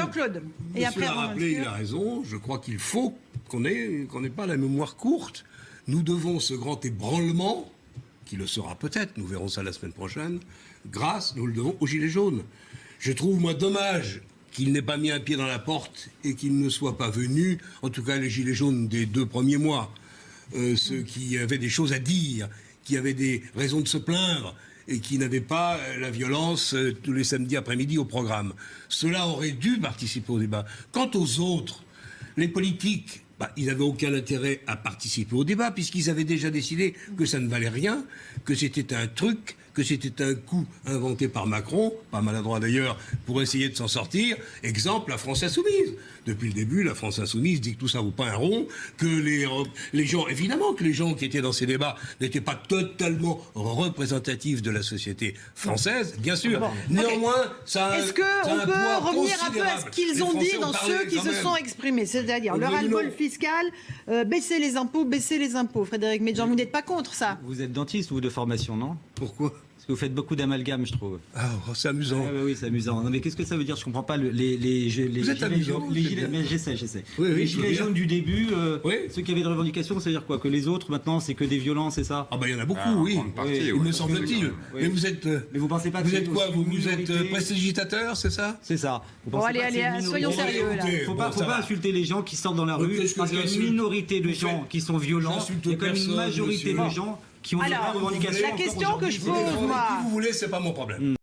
Jean-Claude. Et après, il a rappelé, il a raison. Je crois qu'il faut qu'on n'ait pas la mémoire courte. Nous devons ce grand ébranlement, qui le sera peut-être, nous verrons ça la semaine prochaine, nous le devons aux Gilets jaunes. Je trouve, moi, dommage qu'il n'ait pas mis un pied dans la porte et qu'il ne soit pas venu, en tout cas les Gilets jaunes des 2 premiers mois, ceux qui avaient des choses à dire, qui avaient des raisons de se plaindre et qui n'avaient pas la violence tous les samedis après-midi au programme. Cela aurait dû participer au débat. Quant aux autres, les politiques, ils n'avaient aucun intérêt à participer au débat puisqu'ils avaient déjà décidé que ça ne valait rien, que c'était un truc, que c'était un coup inventé par Macron, pas maladroit d'ailleurs, pour essayer de s'en sortir. Exemple, la France Insoumise. Depuis le début, la France Insoumise dit que tout ça vaut pas un rond, que les gens, évidemment que les gens qui étaient dans ces débats n'étaient pas totalement représentatifs de la société française, bien sûr. Néanmoins, ça a Est-ce qu'on peut revenir un peu à ce qu'ils ont dit dans ceux qui se sont exprimés, c'est-à-dire le ras-le-bol fiscal, baisser les impôts. Frédéric Medjean, vous n'êtes pas contre ça? Vous êtes dentiste, vous, de formation, non? Pourquoi? Parce que vous faites beaucoup d'amalgames, je trouve. Ah, c'est amusant. Ah, oui, c'est amusant. Non, mais qu'est-ce que ça veut dire? Je comprends pas. Les Vous êtes amusant. J'essaie. Oui, les gilets jaunes du début, oui. Ceux qui avaient des revendications, ça veut dire quoi? Que les autres, maintenant, c'est que des violences, c'est ça? Ah il y en a beaucoup, oui. Il me semble-t-il. Oui. Mais vous êtes... Mais vous pensez pas que vous êtes quoi? Vous êtes minorité... prestidigitateur, c'est ça? C'est ça. Vous Bon, pensez allez, pas que c'est une minorité? soyons sérieux, là. Faut pas insulter les gens qui sortent dans la rue, parce qu'il y a une minorité de gens qui sont violents, et comme une majorité de gens qui ont des revendications. La question que je pose, moi... Qui vous voulez, c'est pas mon problème.